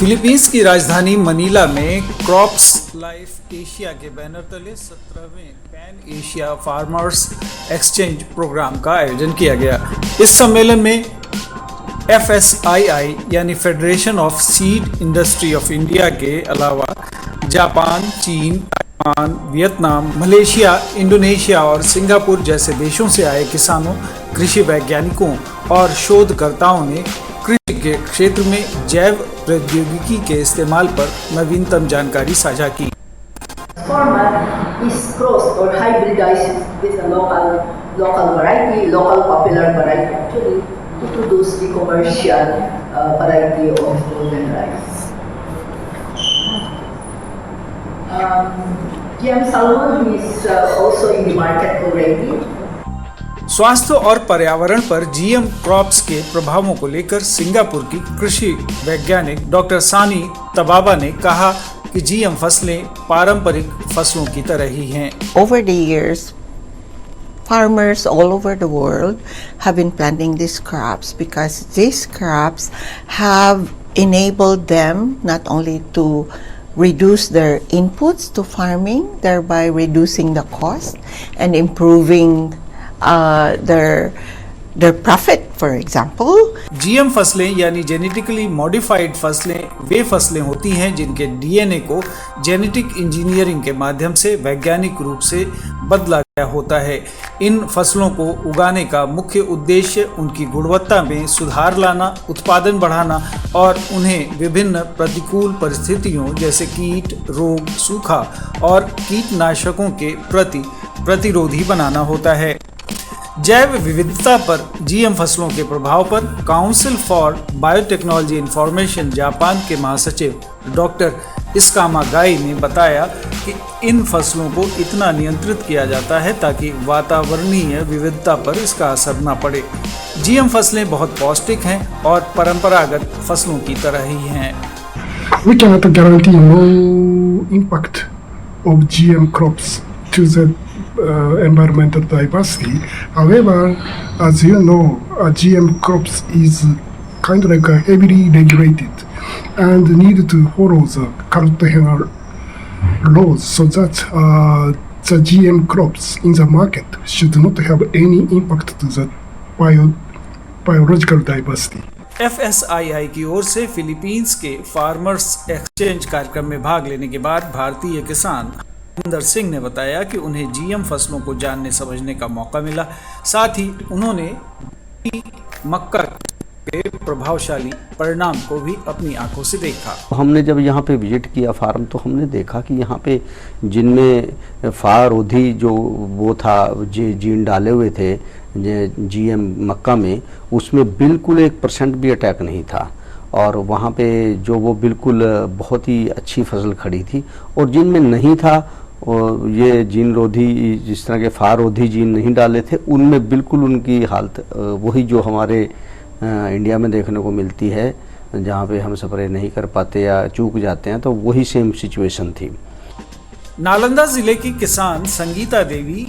Philippines की राजधानी Manila में क्रॉप्स लाइफ एशिया के बैनर तले 17वें pan Asia farmers exchange programme का आयोजन किया गया। इस सम्मेलन में FSII यानी federation of seed industry of India के अलावा जापान, चीन, ताइवान, वियतनाम, मलेशिया, इंडोनेशिया और सिंगापुर जैसे देशों से आए किसानों, कृषि वैज्ञानिकों और शोधकर्ताओं ने कृषि के क्षेत्र में जैव प्रौद्योगिकी के इस्तेमाल पर नवीनतम जानकारी साझा की। Is crossed or hybridized with a local variety, local popular variety actually, to produce the commercial variety of golden rice. GM salmon is also in the market already. स्वास्थ्य और पर्यावरण पर GM क्रॉप्स के प्रभावों को लेकर सिंगापुर की कृषि वैज्ञानिक डॉक्टर सानी तबाबा ने कहा कि GM फसलें पारंपरिक फसलों की तरह ही हैं। Over the years, farmers all over the world have been planting these crops because these crops have enabled them not only to reduce their inputs to farming, thereby reducing the cost and improving their profit, for example. GM फसलें यानी genetically modified फसलें वे फसलें होती हैं जिनके DNA को genetic engineering के माध्यम से वैज्ञानिक रूप से बदला गया होता है। इन फसलों को उगाने का मुख्य उद्देश्य उनकी गुणवत्ता में सुधार लाना, उत्पादन बढ़ाना और उन्हें विभिन्न प्रतिकूल परिस्थितियों जैसे कीट, रोग, सूखा और कीटनाशकों के प्रति प्रतिरोधी बनाना होता है। जैव विविधता पर GM फसलों के प्रभाव पर council for biotechnology information Japan के महासचिव डॉक्टर इस्कामा गाई ने बताया कि इन फसलों को इतना नियंत्रित किया जाता है ताकि वातावरणीय विविधता पर इसका असर न पड़े। GM फसलें बहुत पौष्टिक हैं और परंपरागत फसलों की तरह ही हैं। We cannot guarantee no impact of GM crops to the environmental diversity. However, as you know, GM crops is kind of like heavily regulated and need to follow the cartel laws so that the GM crops in the market should not have any impact to the biological diversity. FSII की ओर से Philippines के farmers exchange कार्यक्रम में भाग लेने के बाद भारतीय किसान हरविंदर सिंह ने बताया कि उन्हें GM फसलों को जानने समझने का मौका मिला। साथ ही उन्होंने मक्का के प्रभावशाली परिणाम को भी अपनी आंखों से देखा। हमने जब यहाँ पे विजिट किया फार्म तो हमने देखा कि यहाँ पे जिनमें फारोधी जो वो था जीन डाले हुए थे GM मक्का में, उसमें बिल्कुल 1% भी अटैक नहीं था और वहाँ पे जो वो बिल्कुल बहुत ही अच्छी फसल खड़ी थी। और जिनमें नहीं था और ये जीन रोधी जिस तरह के फारोधी जीन नहीं डाले थे उनमें बिल्कुल उनकी हालत वही जो हमारे इंडिया में देखने को मिलती है, जहाँ पे हम स्प्रे नहीं कर पाते या चूक जाते हैं, तो वही सेम सिचुएशन थी। नालंदा जिले की किसान संगीता देवी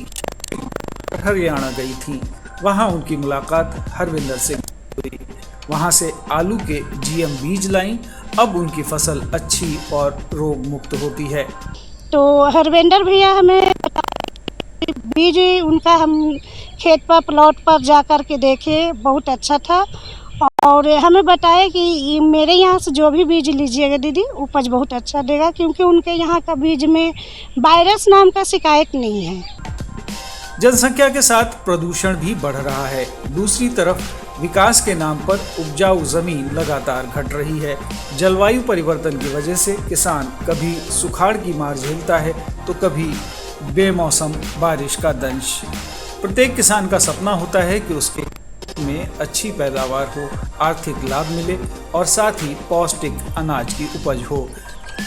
हरियाणा गई थी। वहाँ उनकी मुलाकात हरविंदर से हुई। वहाँ से आलू के GM बीज लाईं। अब उनकी फसल अच्छी और रोग मुक्त होती है। तो हरविंदर भैया हमें बीज उनका हम खेत पर प्लॉट पर जा कर के देखे, बहुत अच्छा था और हमें बताया कि मेरे यहाँ से जो भी बीज लीजिएगा दीदी उपज बहुत अच्छा देगा, क्योंकि उनके यहाँ का बीज में वायरस नाम का शिकायत नहीं है। जनसंख्या के साथ प्रदूषण भी बढ़ रहा है। दूसरी तरफ विकास के नाम पर उपजाऊ जमीन लगातार घट रही है। जलवायु परिवर्तन की वजह से किसान कभी सुखाड़ की मार झेलता है तो कभी बेमौसम बारिश का दंश। प्रत्येक किसान का सपना होता है कि उसके में अच्छी पैदावार हो, आर्थिक लाभ मिले और साथ ही पौष्टिक अनाज की उपज हो।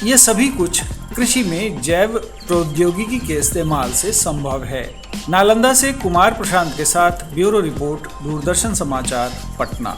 ये सभी कुछ कृषि में जैव प्रौद्योगिकी के इस्तेमाल से संभव है। नालंदा से कुमार प्रशांत के साथ ब्यूरो रिपोर्ट, दूरदर्शन समाचार, पटना।